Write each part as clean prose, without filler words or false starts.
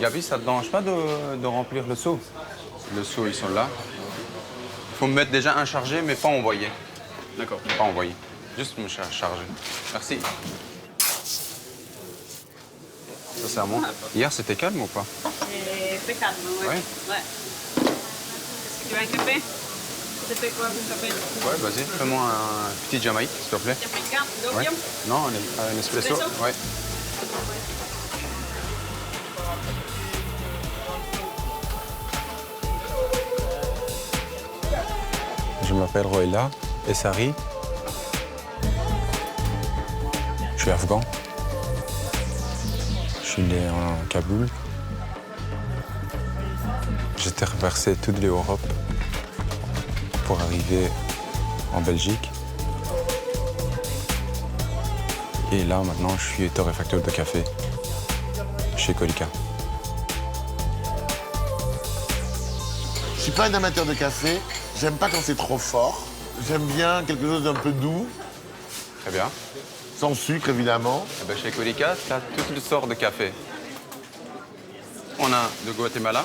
Gabi, ça te dérange pas de remplir le seau? Le seau, ils sont là. Il faut me mettre déjà un chargé, mais pas envoyé. D'accord. Pas envoyé. Juste me charger. Merci. Ça, c'est à moi. Hier, c'était calme ou pas? C'est calme, oui. Ouais. Ouais. Est-ce que tu veux un café? Tu fais quoi pour café? Ouais, vas-y, fais-moi un petit Jamaïque, s'il te plaît. Jamaïcain, Ouais. d'opium? Non, un espresso. Espresso? Ouais. Je m'appelle Roïla Essari. Je suis afghan. Je suis né en Kaboul. J'ai traversé toute l'Europe pour arriver en Belgique. Et là, maintenant, je suis torréfacteur de café chez Colica. Je suis pas un amateur de café. J'aime pas quand c'est trop fort. J'aime bien quelque chose d'un peu doux, Très bien. sans sucre évidemment. Eh ben, chez Colica, tu as toutes les sortes de café. On a de Guatemala,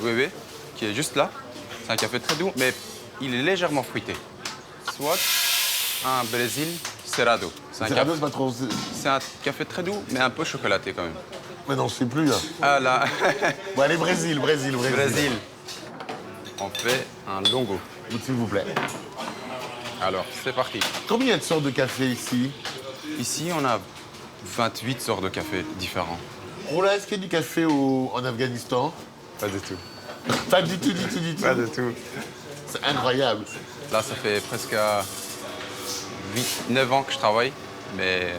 Wewe, qui est juste là. C'est un café très doux, mais il est légèrement fruité. Soit un Brésil Cerrado. C'est pas trop. C'est un café très doux, mais un peu chocolaté quand même. Mais non, je sais plus. Là. Ah là, Bon, allez, Brésil. Brésil. On fait un longo. S'il vous plaît. Alors, c'est parti. Combien il y a de sortes de café ici? Ici, on a 28 sortes de café différents. Rola, est-ce qu'il y a du café en Afghanistan? Pas du tout. Pas du tout. Pas du tout. C'est incroyable. Là, ça fait presque 9 ans que je travaille, mais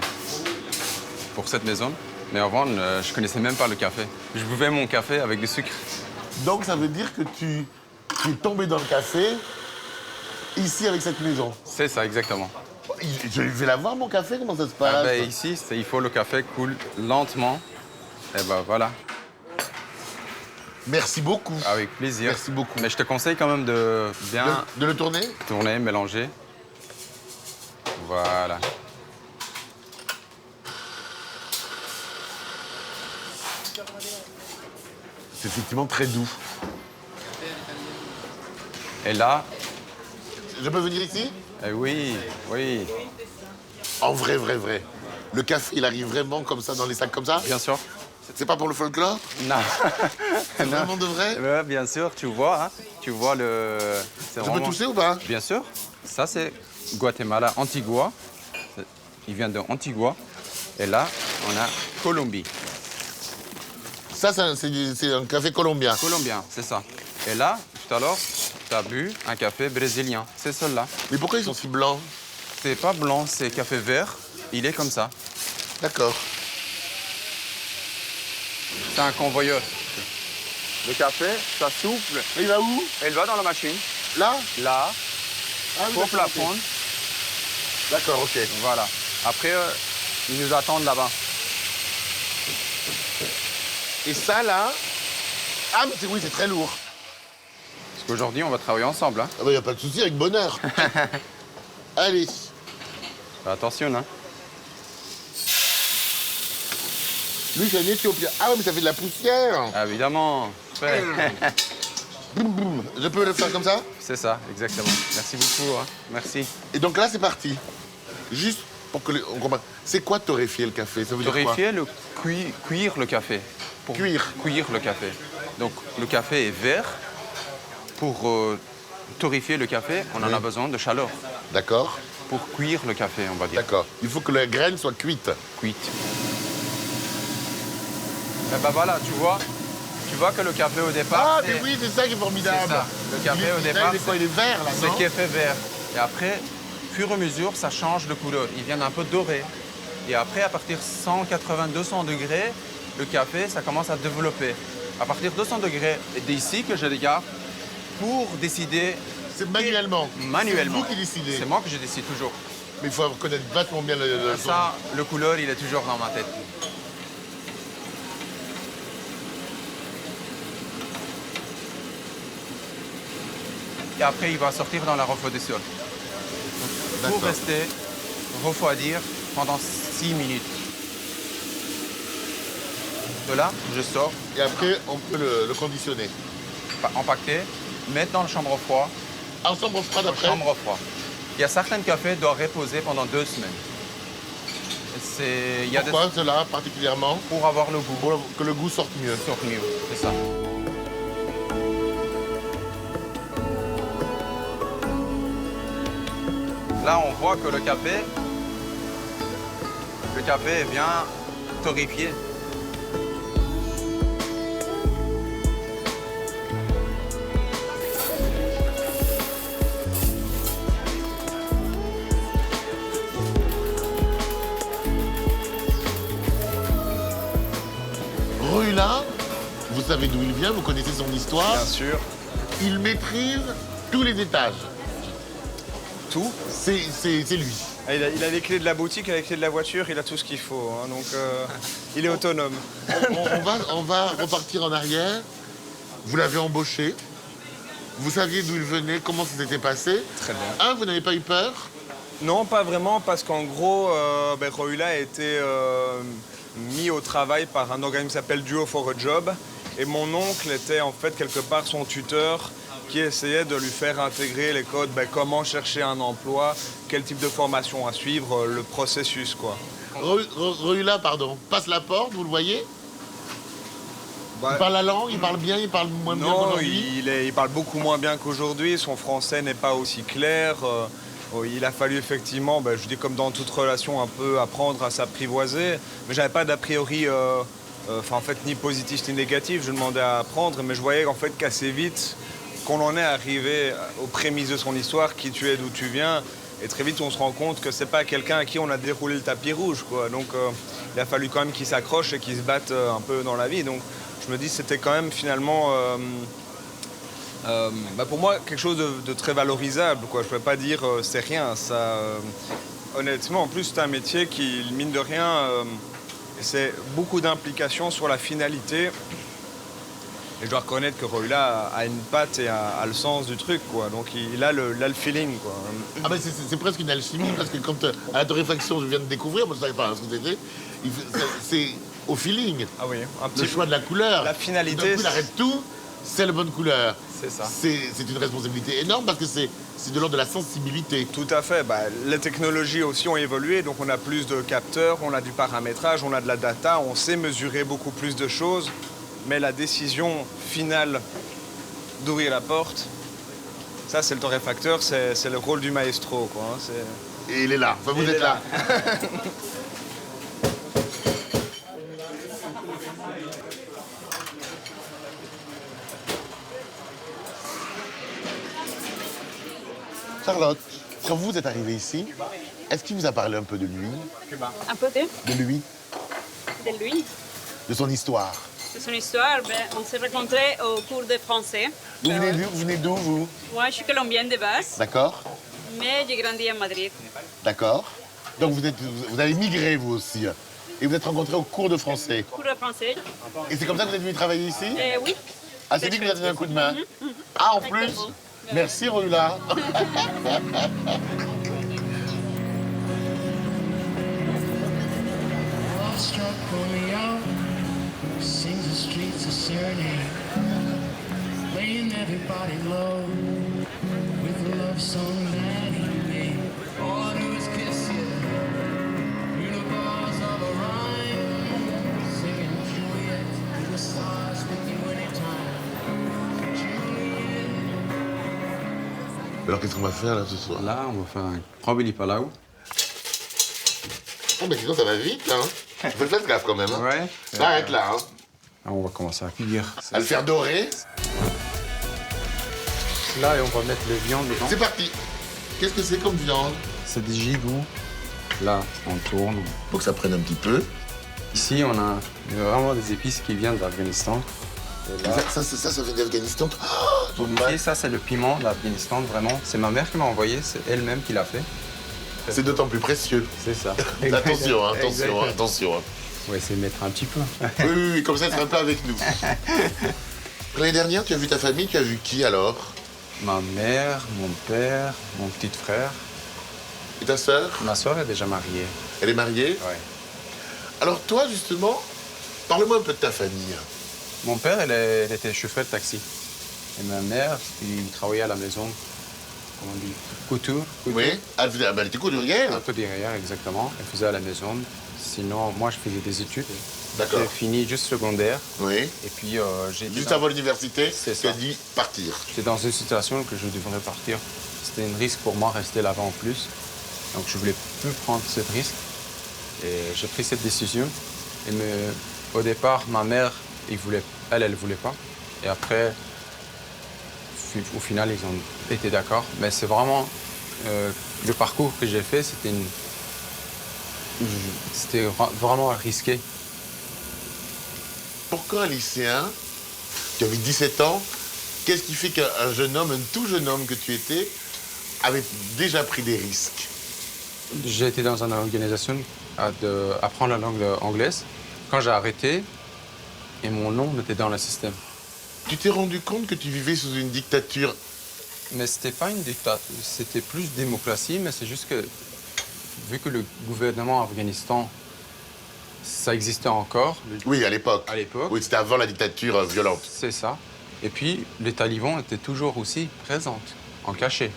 pour cette maison. Mais avant, je connaissais même pas le café. Je buvais mon café avec du sucre. Donc ça veut dire que tu es tombé dans le café ici avec cette maison. C'est ça, exactement. Je vais la voir mon café, comment ça se passe? Ah ben, ici, il faut le café coule lentement. Et ben voilà, Merci beaucoup. avec plaisir. Merci beaucoup. Mais je te conseille quand même de bien De le tourner? tourner, mélanger. Voilà. C'est effectivement très doux. Et là, Je peux venir ici? oui. En vrai. Le café, il arrive vraiment comme ça, dans les sacs comme ça? Bien sûr. C'est pas pour le folklore? Non. C'est vraiment de vrai? Ouais, bien sûr, tu vois, hein. Tu vois le... c'est Je peux vraiment- toucher ou pas? Bien sûr. Ça, c'est Guatemala, Antigua. Il vient de Antigua. Et là, on a Colombie. Ça, c'est un café colombien. Colombien, c'est ça. Et là, tout à l'heure, tu as bu un café brésilien. C'est celui-là. Mais pourquoi ils sont si blancs? C'est pas blanc, c'est café vert. Il est comme ça. D'accord. C'est un convoyeur. Le café, ça souffle. Et il va où? Et il va dans la machine. Là? Là, Ah oui, pour d'accord, ok. plafond. D'accord, ok. Voilà. Après, ils nous attendent là-bas. Et ça, là... Ah, mais oui, c'est très lourd. Parce qu'aujourd'hui, on va travailler ensemble. Hein. Ah bah, y a pas de souci, avec bonheur. Allez. Fais attention, hein. Lui, c'est un Éthiopien. Ah ouais, mais ça fait de la poussière. Ah, évidemment. Fais. Boum, boum. Je peux le faire comme ça? C'est ça, exactement. Merci beaucoup. Hein. Merci. Et donc là, c'est parti. Juste pour que on comprenne. C'est quoi torréfier le café? Ça veut dire quoi? Torréfier, cuire le café. Pour Cuire. Cuire le café. Donc, le café est vert. Pour torréfier le café, on en a besoin de chaleur. D'accord, Pour cuire le café, on va dire. d'accord. Il faut que la graine soit cuite. Cuite. Et ben voilà, tu vois que le café au départ, Ah, mais oui, c'est ça qui est formidable. c'est ça. Le café au Là, départ, il est quoi? Il est vert, là, c'est non? café vert. Et après, fur et à mesure, ça change de couleur. Il vient un peu doré. Et après, à partir de 180-200 degrés, le café, ça commence à développer. À partir de 200 degrés, et d'ici que je regarde pour décider C'est manuellement. manuellement. C'est vous qui décidez. C'est moi que je décide toujours. Mais il faut connaître vachement bien le son. Ça, le couleur, il est toujours dans ma tête. Et après, il va sortir dans la refroidisseur. Pour D'accord. rester refroidir pendant 6 minutes. De là, je sors, Et après, on peut le conditionner. empaqueté, mettre dans la chambre froide. En chambre froide après. Chambre froide. Il y a certains cafés qui doivent reposer pendant 2 semaines. Il y a Pourquoi cela particulièrement? pour avoir le goût. Pour que le goût sorte mieux. Sur mieux, c'est ça. Là, on voit que le café est bien torréfié. Rohula, vous savez d'où il vient, vous connaissez son histoire. Bien sûr. Il maîtrise tous les étages. Tout. C'est lui. Ah, il a les clés de la boutique, il a les clés de la voiture, il a tout ce qu'il faut. Hein, donc, il est autonome. On va repartir en arrière. Vous l'avez embauché. Vous saviez d'où il venait, comment ça s'était passé. Très bien. Vous n'avez pas eu peur? Non, pas vraiment, parce qu'en gros, Rohula a été mis au travail par un organisme qui s'appelle Duo for a Job. Et mon oncle était en fait quelque part son tuteur qui essayait de lui faire intégrer les codes, comment chercher un emploi, quel type de formation à suivre, le processus, quoi. Rohula, pardon, passe la porte, vous le voyez? Bah, Il parle la langue, il parle bien, il parle moins bien non, qu'aujourd'hui? il parle beaucoup moins bien qu'aujourd'hui, son français n'est pas aussi clair. Il a fallu effectivement, je dis comme dans toute relation, un peu apprendre à s'apprivoiser. Mais j'avais pas d'a priori, en fait, ni positif ni négatif. Je demandais à apprendre, mais je voyais en fait qu'assez vite, qu'on en est arrivé aux prémices de son histoire, qui tu es, d'où tu viens. Et très vite, on se rend compte que c'est pas quelqu'un à qui on a déroulé le tapis rouge, quoi. Donc, il a fallu quand même qu'il s'accroche et qu'il se batte un peu dans la vie. Donc, je me dis, c'était quand même finalement, pour moi, quelque chose de très valorisable, quoi. Je peux pas dire c'est rien. Ça, honnêtement, en plus, c'est un métier qui, mine de rien, c'est beaucoup d'implications sur la finalité. Et je dois reconnaître que Rohula a une patte et a le sens du truc, quoi. Donc il a le feeling, quoi. Ah ben c'est presque une alchimie, parce que quand à la torréfaction, je viens de découvrir, moi je ne savais pas ce que c'était, c'est au feeling. Ah oui, un petit Le choix de la couleur. La finalité, Tout d'un coup, il arrête tout, c'est la bonne couleur. C'est ça. C'est une responsabilité énorme parce que c'est de l'ordre de la sensibilité. Tout à fait. Les technologies aussi ont évolué, donc on a plus de capteurs, on a du paramétrage, on a de la data, on sait mesurer beaucoup plus de choses. Mais la décision finale d'ouvrir la porte, ça c'est le torréfacteur, c'est le rôle du maestro, quoi. Hein, Et il est là, enfin, vous êtes là. Charlotte, quand vous êtes arrivée ici, est-ce qu'il vous a parlé un peu de lui? Un peu De lui? de lui, De son histoire? de son histoire. On s'est rencontrés au cours de français. Vous venez d'où, vous? Moi, je suis colombienne de base, D'accord, mais j'ai grandi à Madrid. d'accord. Donc vous avez migré, vous aussi. Et vous êtes rencontrés au cours de français. Cours de français. Et c'est comme ça que vous êtes venu travailler ici? Oui. Ah, c'est lui qui vous a donné un coup de main? Ah, en plus? Exactement. Merci, Rohula. Struck Romeo sings the streets a serenade, laying everybody low with a love song that he made. All I do is kiss you, you the bars of a rhyme, singing Juliet to the stars with you anytime. Juliet. Alors, qu'est-ce qu'on va faire, là, ce soir? Là, on va faire un cranberry palau. Oh, mais sinon, ça va vite, hein. Faites gaffe, quand même, hein. Ouais. Ça arrête là, hein. Ah, on va commencer à cuire. À le faire dorer. Là, et on va mettre les viandes dedans. C'est parti. Qu'est-ce que c'est comme viande? C'est des gigots. Là, on tourne. Faut que ça prenne un petit peu. Ici, on a vraiment des épices qui viennent d'Afghanistan. Et là, Ça vient d'Afghanistan. Oh, et ça, c'est le piment d'Afghanistan, vraiment. C'est ma mère qui m'a envoyé, c'est elle-même qui l'a fait. c'est d'autant plus précieux. C'est ça. Attention, hein, attention, hein, attention. Hein. On va essayer de mettre un petit peu. Oui, comme ça, elle sera un peu avec nous. L'année dernière, tu as vu ta famille, tu as vu qui alors? Ma mère, mon père, mon petit frère. Et ta sœur? Ma soeur est déjà mariée. Elle est mariée? Ouais. Alors toi, justement, Parle-moi un peu de ta famille. Mon père, il était chauffeur de taxi. Et ma mère, il travaillait à la maison, comment on dit, couture. Oui. Elle était couturière. Un peu derrière, exactement. Elle faisait à la maison. Sinon, moi, je faisais des études. D'accord. J'ai fini juste secondaire. Oui. Et puis, j'ai Juste avant l'université, C'est tu as ça. dit partir. J'étais dans une situation que je devrais partir. C'était un risque pour moi rester là-bas en plus. Donc, je voulais plus prendre ce risque. Et j'ai pris cette décision. Et au départ, ma mère, elle voulait pas. Et après, au final, ils ont été d'accord. Mais c'est vraiment le parcours que j'ai fait, c'était vraiment risqué. Pourquoi un lycéen, tu avais 17 ans, qu'est-ce qui fait qu'un jeune homme, un tout jeune homme que tu étais, avait déjà pris des risques? J'ai été dans une organisation d'apprendre la langue anglaise. Quand j'ai arrêté, et mon nom était dans le système. Tu t'es rendu compte que tu vivais sous une dictature? Mais c'était pas une dictature, c'était plus démocratie, mais c'est juste que, vu que le gouvernement afghanistan, ça existait encore. Oui, à l'époque. À l'époque. Oui, c'était avant la dictature violente. C'est ça. Et puis, les talibans étaient toujours aussi présents, en cachet.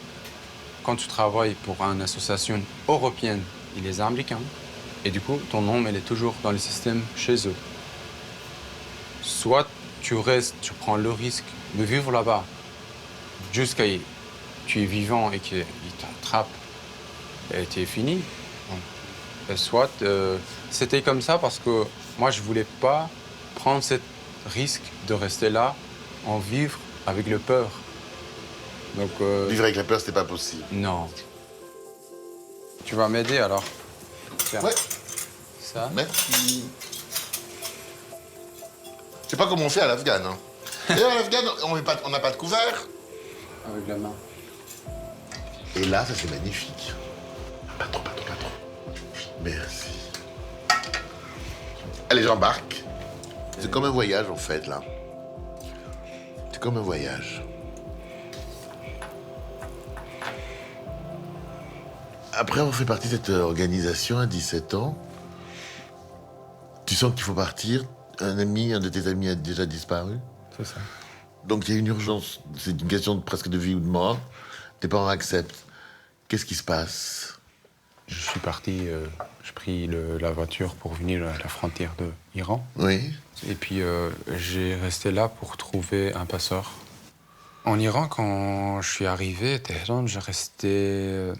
Quand tu travailles pour une association européenne et les Américains, et du coup, ton nom, il est toujours dans le système chez eux. Soit tu restes, tu prends le risque de vivre là-bas jusqu'à ce que tu es vivant et qu'ils t'attrapent et tu es fini. Et soit c'était comme ça parce que moi, je voulais pas prendre ce risque de rester là, en vivre avec le peur. Donc, Vivre avec la peur, c'était pas possible. non. Tu vas m'aider alors? Tiens. Ouais. Ça. Merci. Je sais pas comment on fait à l'afghane. Hein. D'ailleurs, à l'afghane, on n'a pas de couvert. Avec la main. Et là, ça c'est magnifique. Pas trop, pas trop, pas trop. Merci. Allez, j'embarque. C'est comme un voyage, en fait, là. C'est comme un voyage. Après avoir fait partie de cette organisation à 17 ans, tu sens qu'il faut partir. Un de tes amis a déjà disparu. C'est ça. Donc il y a une urgence. C'est une question presque de vie ou de mort. Tes parents acceptent. Qu'est-ce qui se passe? Je suis parti, j'ai pris la voiture pour venir à la frontière de l'Iran. Oui. Et puis j'ai resté là pour trouver un passeur. En Iran, quand je suis arrivé à Téhéran, j'ai resté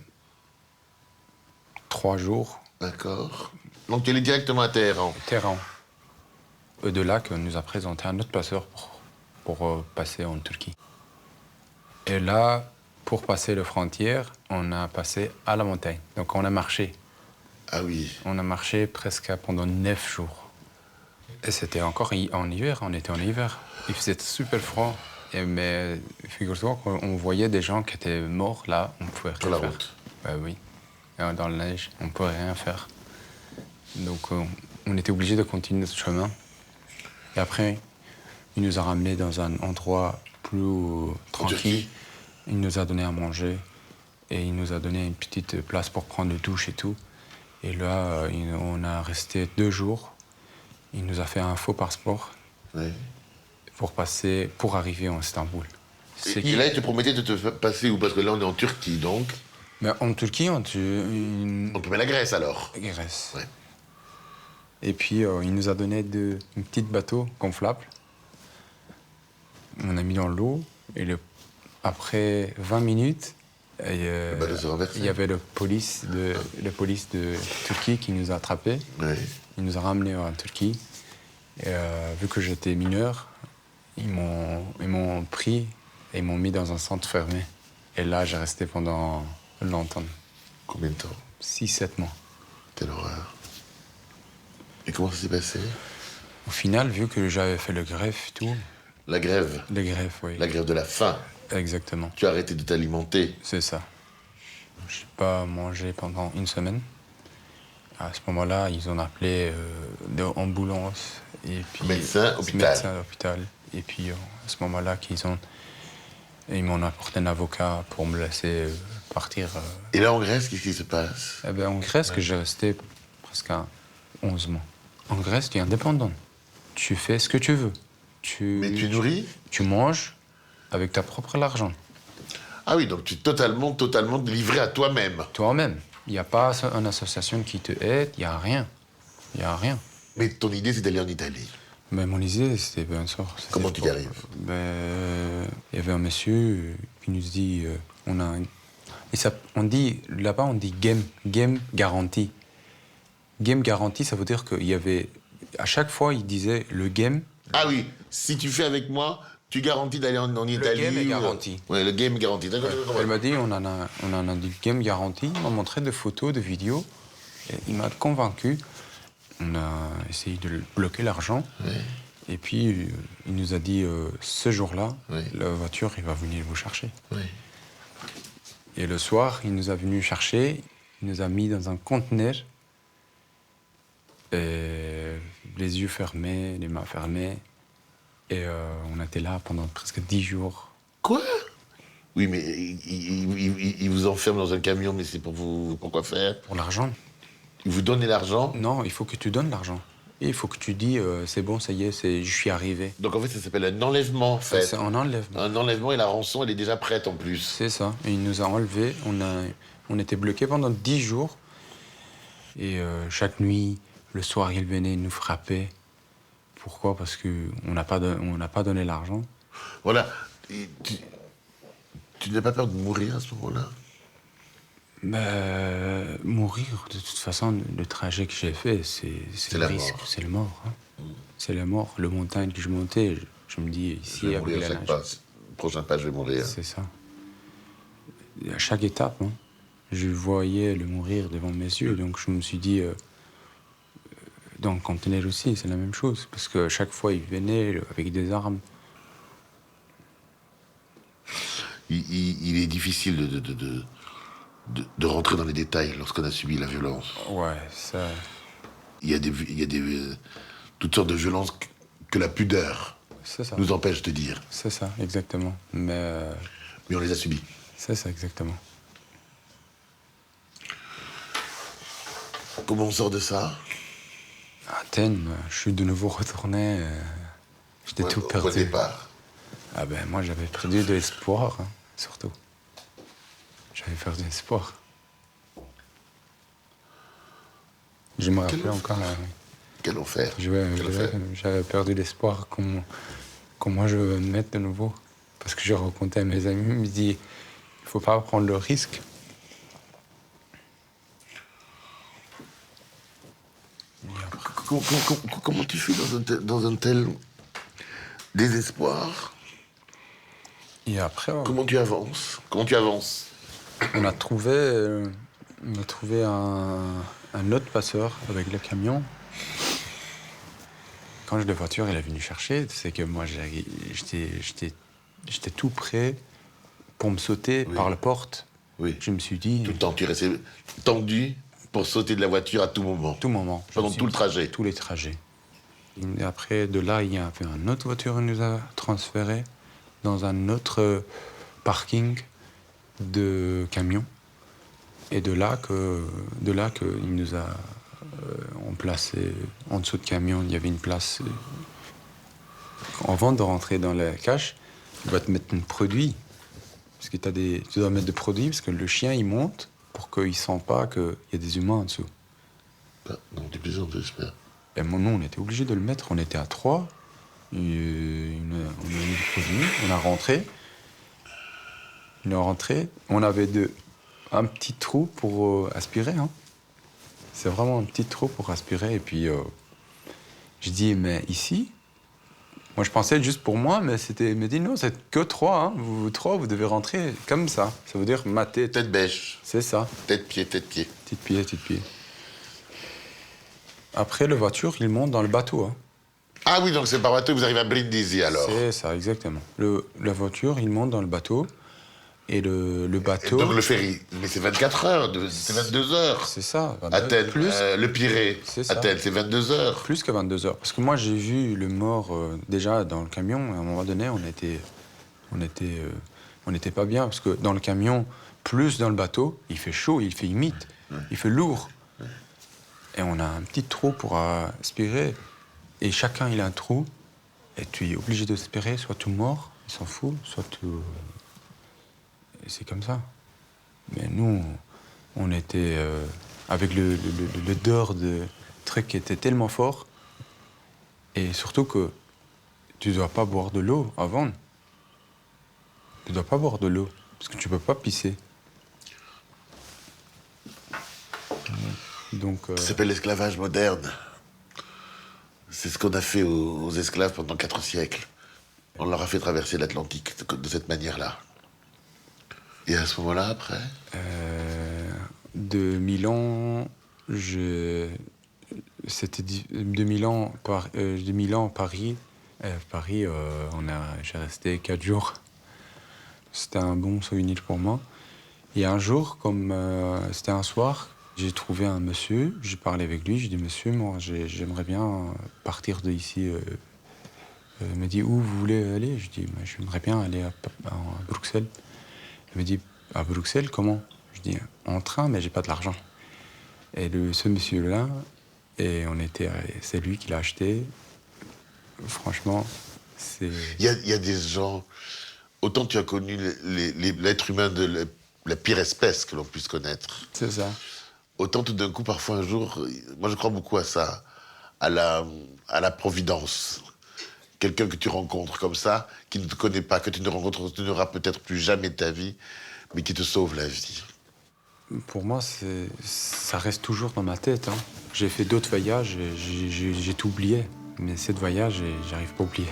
3 jours. D'accord. Donc tu es allé directement à Téhéran. Téhéran. Et de là, qu'on nous a présenté un autre passeur pour passer en Turquie. Et là, pour passer la frontière, on a passé à la montagne. Donc on a marché. Ah oui. On a marché presque pendant 9 jours. Et c'était encore en hiver, on était en hiver. Il faisait super froid. Mais figure-toi qu'on voyait des gens qui étaient morts là, on pouvait rien Sur la faire. route. Bah oui. Et dans la neige, on ne pouvait rien faire. Donc on était obligé de continuer notre chemin. Et après, il nous a ramenés dans un endroit plus tranquille. Il nous a donné à manger et il nous a donné une petite place pour prendre une douche et tout. Et là, on a resté 2 jours. Il nous a fait un faux passeport Oui. pour arriver en Istanbul. Et là, il te promettait de te passer où? Parce que là, on est en Turquie, donc. Mais en Turquie, on tue On te met la Grèce, alors. Grèce. Ouais. Et puis, il nous a donné un petit bateau gonflable. On a mis dans l'eau. Et après 20 minutes, Le bateau s'est renversé. il y avait la police de Turquie qui nous a attrapés. Oui. Il nous a ramenés en Turquie. Et, vu que j'étais mineur, ils m'ont pris et ils m'ont mis dans un centre fermé. Et là, j'ai resté pendant longtemps. Combien de temps? 6-7 mois. Quelle horreur. Et comment ça s'est passé? Au final, vu que j'avais fait le greffe et tout, La grève. les greffes, oui. La grève de la faim. Exactement, Tu as arrêté de t'alimenter. c'est ça. Je n'ai pas mangé pendant 1 semaine. À ce moment-là, ils ont appelé l'ambulance et puis Médecin, hôpital. Médecin, hôpital. Et puis à ce moment-là, ils m'ont apporté un avocat pour me laisser partir. Et là, en Grèce, qu'est-ce qui se passe? En Grèce, que j'ai resté presque 11 mois. En Grèce, tu es indépendant. tu fais ce que tu veux. Mais tu nourris? Tu manges avec ta propre argent. Ah oui, donc tu es totalement livré à toi-même. Toi-même. Il n'y a pas une association qui te aide, il n'y a rien. Il n'y a rien. Mais ton idée, c'est d'aller en Italie. Mais mon idée, c'était bien sûr. Comment tu y arrives? Il y avait un monsieur qui nous dit, on dit là-bas, on dit game garantie. Game garantie, ça veut dire qu'il y avait, à chaque fois, il disait le game. Ah oui, si tu fais avec moi, tu garantis d'aller en Italie. Le game est garanti. Oui, le game est garanti. D'accord. Elle m'a dit, on en a du game garanti. Il m'a montré des photos, des vidéos. Et il m'a convaincu. On a essayé de bloquer l'argent. Oui. Et puis, il nous a dit, ce jour-là, Oui. la voiture, il va venir vous chercher. Oui. Et le soir, il nous a venu chercher. Il nous a mis dans un conteneur. Et les yeux fermés, les mains fermées. Et on était là pendant presque 10 jours. Quoi? Oui, mais il vous enferme dans un camion, mais c'est pour quoi faire? Pour l'argent. Il vous donne l'argent? Non, il faut que tu donnes l'argent. Et il faut que tu dis, c'est bon, ça y est, je suis arrivé. Donc en fait, ça s'appelle un enlèvement, en fait. C'est un enlèvement. Un enlèvement et la rançon, elle est déjà prête en plus. C'est ça. Et il nous a enlevés. On était bloqués pendant 10 jours. Et chaque nuit, le soir, il venait nous frapper. Pourquoi? Parce qu'on n'a pas donné l'argent. Voilà. Et tu n'as pas peur de mourir à ce moment-là? Mourir, de toute façon, le trajet que j'ai fait, c'est le la risque. mort. C'est le mort. Hein. C'est la mort. Le montagne que je montais, je me dis, Je ici, vais avec mourir la à chaque neige. pas. Prochain pas, je vais mourir. C'est ça. À chaque étape, hein, je voyais le mourir devant mes yeux. Donc je me suis dit, dans le conteneur aussi, c'est la même chose. Parce que chaque fois, il venait avec des armes. Il est difficile de rentrer dans les détails lorsqu'on a subi la violence. Ouais, ça... Il y a toutes sortes de violences que la pudeur C'est ça. nous empêche de dire. C'est ça, exactement. Mais Mais on les a subis. c'est ça, exactement. Comment on sort de ça? À Athènes, je suis de nouveau retourné. J'étais tout Au perdu. départ. Ah ben, moi, j'avais perdu de l'espoir, hein, surtout. J'avais perdu l'espoir. Je me rappelle encore, Quel enfer. Quel enfer. j'avais perdu l'espoir comment je vais me mettre de nouveau. Parce que je racontais à mes amis, ils me disaient, il faut pas prendre le risque. Comment tu fais dans un tel désespoir? Et après, Comment tu avances? Comment tu avances? on a trouvé un autre passeur avec le camion. Quand la voiture elle est venue chercher, c'est que moi j'étais tout prêt pour me sauter Oui. par la porte. Oui. Je me suis dit, Tout le temps, tu restais tendu pour sauter de la voiture à tout moment. tout moment. je Pendant me suis tout le dit, trajet. Tous les trajets. Et après, de là, il y a une autre voiture qui nous a transférés dans un autre parking de camions. Et de là il nous a placé en dessous de camion. Il y avait une place. Avant de rentrer dans la cache, il va te mettre un produit. Parce que tu dois mettre des produits, parce que le chien, il monte pour qu'il ne sent pas qu'il y a des humains en dessous. Ah, non, tu plaisantes, j'espère. Et nous, on était obligés de le mettre. On était à 3. On a mis le produit. On a rentré. On avait un petit trou pour aspirer. Hein. C'est vraiment un petit trou pour aspirer. Et puis, je dis, mais ici, moi, je pensais juste pour moi, mais il m'a dit, non, c'est que 3. Hein. Vous devez rentrer comme ça. Ça veut dire mater. Tête bêche, C'est ça. tête pied, tête pied. Petite pied. Après, la voiture, il monte dans le bateau. Hein. Ah oui, donc c'est par bateau que vous arrivez à Brindisi alors. C'est ça, exactement. La voiture, il monte dans le bateau. Et le Et bateau... donc le ferry, mais c'est 24 heures, c'est 22 heures. C'est ça. Athènes, Plus, le Pirée, C'est ça. Athènes, c'est 22 heures. plus que 22 heures. Parce que moi, j'ai vu le mort déjà dans le camion. À un moment donné, on n'était pas bien. Parce que dans le camion, plus dans le bateau, il fait chaud, il fait humide, il fait lourd. Et on a un petit trou pour aspirer. Et chacun, il a un trou. Et tu es obligé d'espérer, soit tu mors, il s'en fout, soit tu... Et c'est comme ça. Mais nous, on était avec l'odeur de truc qui était tellement fort. Et surtout que tu ne dois pas boire de l'eau avant. Tu ne dois pas boire de l'eau, parce que tu ne peux pas pisser. Donc, Ça s'appelle l'esclavage moderne. C'est ce qu'on a fait aux esclaves pendant 4 siècles. On leur a fait traverser l'Atlantique de cette manière-là. Et à ce moment-là, après de Milan, c'était de Milan, Paris. Paris, j'ai resté 4 jours. C'était un bon souvenir pour moi. Et un jour, comme c'était un soir, j'ai trouvé un monsieur, j'ai parlé avec lui, j'ai dit « Monsieur, moi, j'aimerais bien partir d'ici. » Il m'a dit « Où vous voulez aller ?» Je dis « J'aimerais bien aller à Bruxelles. » Il me dit « À Bruxelles, comment ?» Je dis « En train, mais j'ai pas de l'argent. » Et ce monsieur-là, c'est lui qui l'a acheté. Franchement, c'est... Il y a des gens... Autant tu as connu l'être humain de la pire espèce que l'on puisse connaître. C'est ça. Autant tout d'un coup, parfois un jour, moi je crois beaucoup à ça, à la providence. Quelqu'un que tu rencontres comme ça, qui ne te connaît pas, que tu ne rencontreras peut-être plus jamais de ta vie, mais qui te sauve la vie. Pour moi, ça reste toujours dans ma tête. Hein. J'ai fait d'autres voyages, j'ai tout oublié. Mais cette voyage, j'arrive pas à oublier.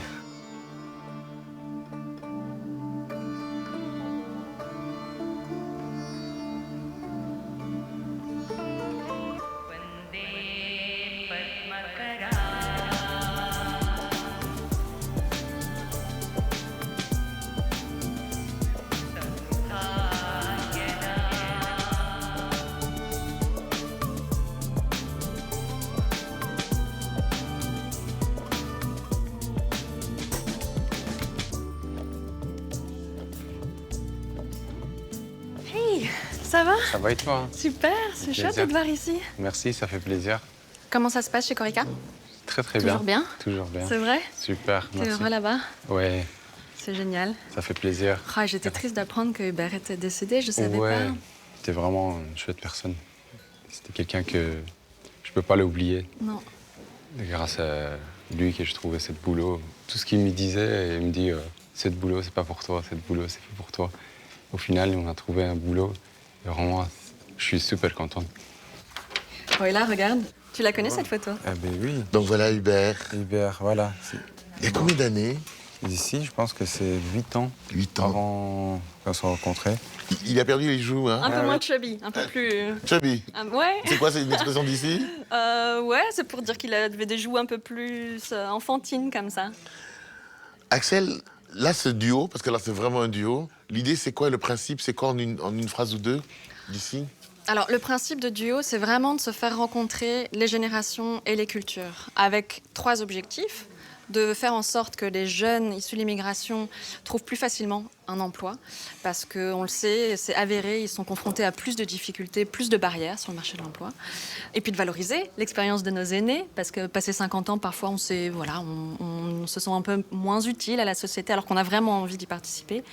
Ça va? Ça va et toi? Super, c'est chouette de te voir ici. Merci, ça fait plaisir. Comment ça se passe chez Corica? Très très bien. Toujours bien? Toujours bien. C'est vrai? Super, T'es merci. heureux là-bas? Ouais, C'est génial. ça fait plaisir. Ah, j'étais triste d'apprendre que Hubert était décédé, je savais pas. C'était vraiment une chouette personne. C'était quelqu'un que je peux pas l'oublier. Non. Grâce à lui que je trouvais cette boulot. Tout ce qu'il me disait, il me dit cette boulot c'est pas pour toi, cette boulot c'est fait pour toi. Au final, on a trouvé un boulot. Et vraiment, je suis super content. Oh, et là, regarde. Tu la connais, cette photo? Ah ben oui. Donc voilà Hubert. Hubert, voilà. Il y a combien d'années? Ici, je pense que c'est 8 ans. 8 ans. Avant qu'on se rencontrait. Il a perdu les joues, hein? Un peu moins chubby, un peu plus... Chubby. Ouais. C'est quoi, c'est une expression d'ici? Ouais, c'est pour dire qu'il avait des joues un peu plus enfantines, comme ça. Axel, là, ce duo, parce que là, c'est vraiment un duo, l'idée, c'est quoi, le principe? C'est quoi en une phrase ou deux, d'ici? Alors, le principe de duo, c'est vraiment de se faire rencontrer les générations et les cultures, avec 3 objectifs. De faire en sorte que les jeunes issus de l'immigration trouvent plus facilement un emploi, parce qu'on le sait, c'est avéré, ils sont confrontés à plus de difficultés, plus de barrières sur le marché de l'emploi. Et puis de valoriser l'expérience de nos aînés, parce que passé 50 ans, parfois, on se sent un peu moins utile à la société, alors qu'on a vraiment envie d'y participer.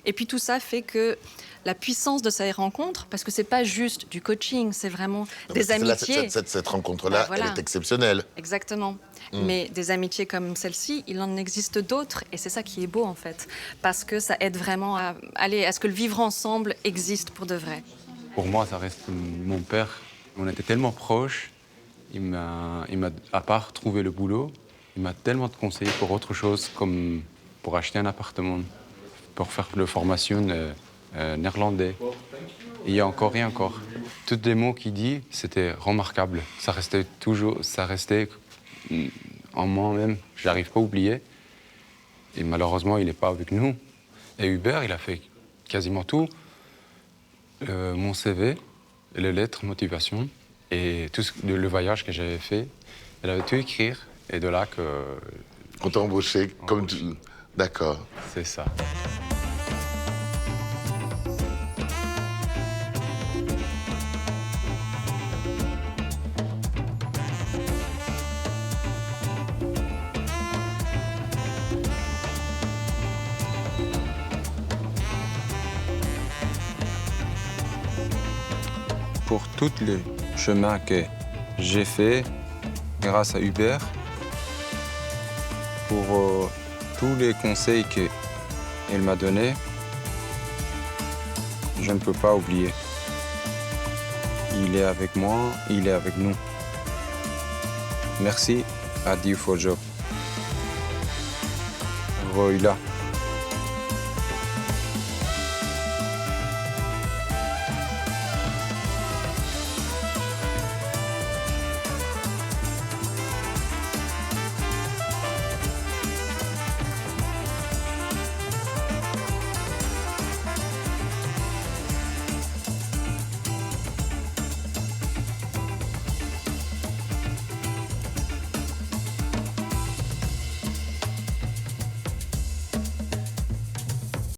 Et puis tout ça fait que la puissance de ces rencontres, parce que c'est pas juste du coaching, c'est vraiment des amitiés. Cette rencontre-là, Ben voilà. elle est exceptionnelle. Exactement. Mais des amitiés comme celle-ci, il en existe d'autres. Et c'est ça qui est beau, en fait. Parce que ça aide vraiment à ce que le vivre ensemble existe pour de vrai. Pour moi, ça reste mon père. On était tellement proches. Il m'a, à part trouver le boulot, il m'a tellement conseillé pour autre chose, comme pour acheter un appartement, pour faire la formation néerlandais. Et il y a encore et encore. Tous les mots qu'il dit, c'était remarquable. Ça restait en moi-même. Je n'arrive pas à oublier. Et malheureusement, il n'est pas avec nous. Et Hubert, il a fait quasiment tout. Mon CV, les lettres, motivation, et tout le voyage que j'avais fait. Il avait tout écrit. Et de là que... On t'a embauché comme tu... D'accord. C'est ça. pour tous les chemins que j'ai fait grâce à Hubert, pour tous les conseils qu'elle m'a donnés. Je ne peux pas oublier. Il est avec moi, il est avec nous. Merci à Dieu Fojo. Roila.